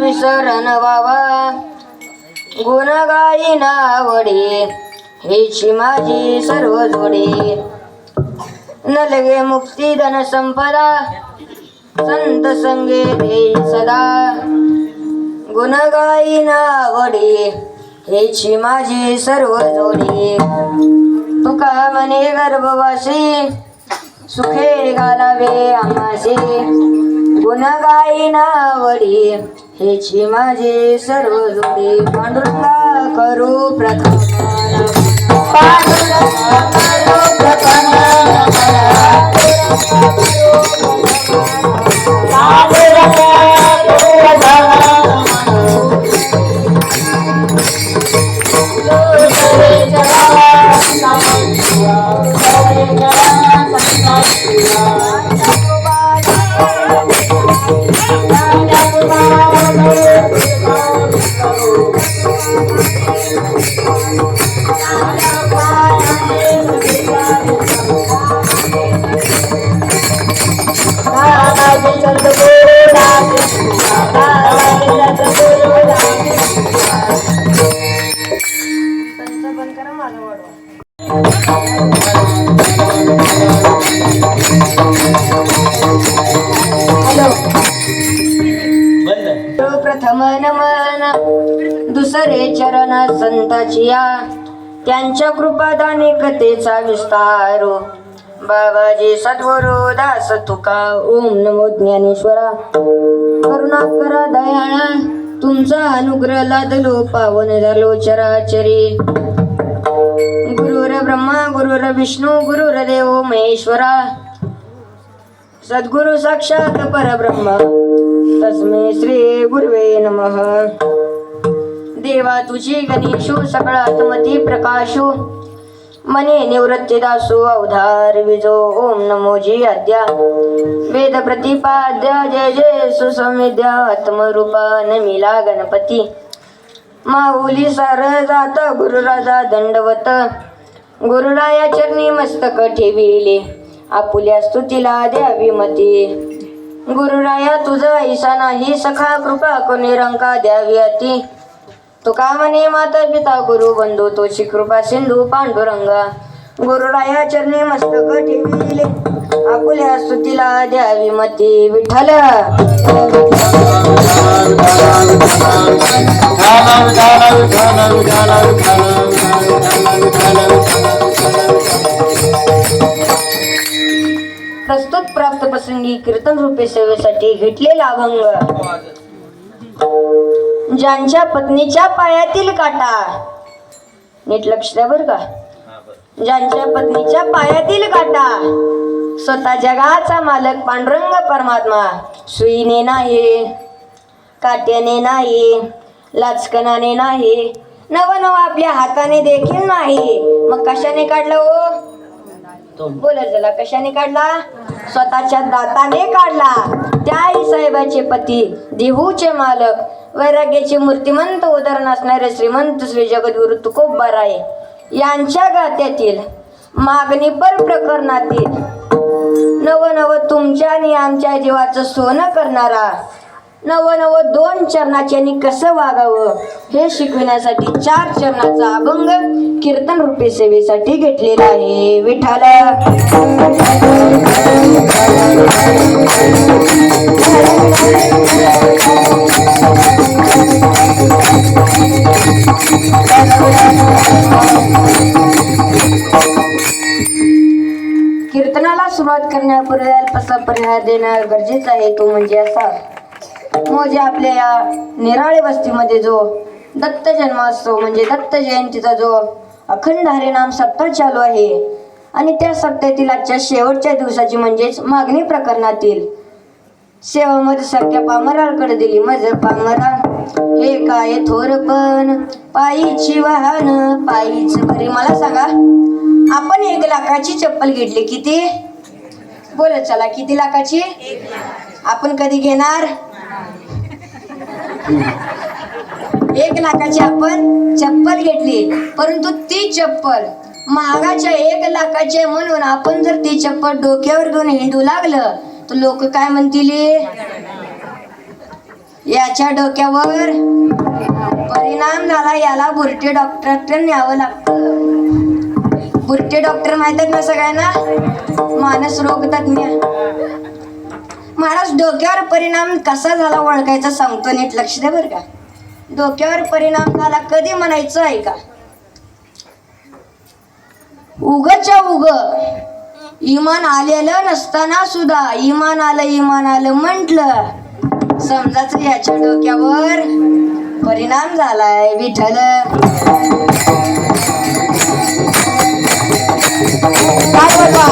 विसरण वावा गुण गाई नावडे हेची माझी सर्व जोडे नलगे मुक्ती धन संपदा संत संगे देई सदा गुण गाई नावडे हेची माझी सर्व जोडी तुका मने गर्भवासी सुखे घालावे आमासे गुण गाईनावडी हेची माझी सर्व जोडी पांडुरंगा करू प्रथम पांडुरंगा करू प्रथम प्रथम नमन दुसरे चरण संताची या त्यांच्या कृपादाने कथेचा विस्तार बाबाजी सद्गुरु दास तुका ओम नमो ज्ञानेश्वरा करुणाकरा दयाळा तुमचा अनुग्रह लादलो पावन झालो चराचरी गुरुर ब्रह्मा गुरुर विष्णू गुरुर देव महेश्वरा सद्गुरु साक्षात परब्रह्म तस्मै श्री गुरुवे नमः देवा तुझी गणेशो सकळात्मती प्रकाशो मने निवृत्ती दासो अवधार विजो ओम नमो जी आद्या वेद प्रतिपाद्य जय जय सुसंविद्या आत्मरूपा नमिला गणपती माऊली सार जात गुरुराजा दंडवत गुरुराया चरणी मस्तक ठेविले आपुल्या स्तुतीला द्यावी मती गुरुराया तुझा ऐसा नाही सखा कृपा कोणी रंका द्यावी अति तुका म्हणे माता पिता गुरु बंधू तोची कृपा सिंधू पांडुरंगा गुरुराया चरणी मस्तक ठेविले आपुल्या स्तुतीला द्यावी मती विठ्ठल प्रस्तुत प्राप्त प्रसंगी कीर्तन रूपे सेवेसाठी घेतलेला अभंग ज्यांच्या पत्नीच्या पायातील काटा नीट लक्ष द्या बर का ज्यांच्या पत्नीच्या पायातील काटा स्वतः जगाचा मालक पांडुरंग परमात्मा सुईने नाही काट्याने नाही लाचकनाने नाही नव आपल्या हाताने देखील नाही मग कशाने काढलं हो बोला जला कशाने काढला स्वतःच्या दाताने काढला त्या आई साहेबाचे पती देहूचे मालक वैराग्याचे मूर्तिमंत उदाहरण असणारे श्रीमंत श्री जगद्गुरु तुकोबाराय यांच्या गात्यातील मागणीपर प्रकरणातील नव तुमच्या आणि आमच्या जीवाचं सोनं करणारा नव 2 चरणाच्यांनी कसं वागावं हे शिकविण्यासाठी 4 चरणाचा अभंग कीर्तन रूपे सेवेसाठी घेतलेला आहे विठ्ठल कीर्तनाला सुरुवात करण्यापूर्वी अल्पसा पर्याय देणं गरजेचं आहे तो म्हणजे असा म्हणजे आपल्या या निराळे वस्तीमध्ये जो दत्त जन्मोत्सव म्हणजे दत्त जयंतीचा जो अखंड हरिनाम सप्ताह चालू आहे आणि त्या सप्ताहातील आजच्या शेवटच्या दिवसाची म्हणजेच मागणी प्रकरणातील सेवामध्ये सख्या पामराकडे दिली मज पामरा हे काय थोरपण पायीची वाहन पायीच बरी मला सांगा आपण 1 लाखाची चप्पल घेतली किती बोला चला किती लाखाची आपण कधी घेणार 1 लाखाची आपण चप्पल घेतली परंतु ती चप्पल महागाच्या 1 लाखाची म्हणून आपण जर ती चप्पल डोक्यावर घेऊन हिंडू लागलं तर लोक काय म्हणतील याच्या डोक्यावर परिणाम झाला याला बुरटे डॉक्टरकडे न्यावं लागतं बुरटे डॉक्टर माहित आहेत ना सगळ्यांना मानस रोग तज्ञ माणूस डोक्यावर परिणाम कसा झाला ओळखायचा सांगतो नीट लक्ष द्या बरं का डोक्यावर परिणाम झाला कधी म्हणायचं आहे का उगच्या उग इमान आलेलं नसताना सुद्धा इमान आलं म्हटलं समजाच याच्या डोक्यावर परिणाम झालाय विठ्ठल. काय बाबा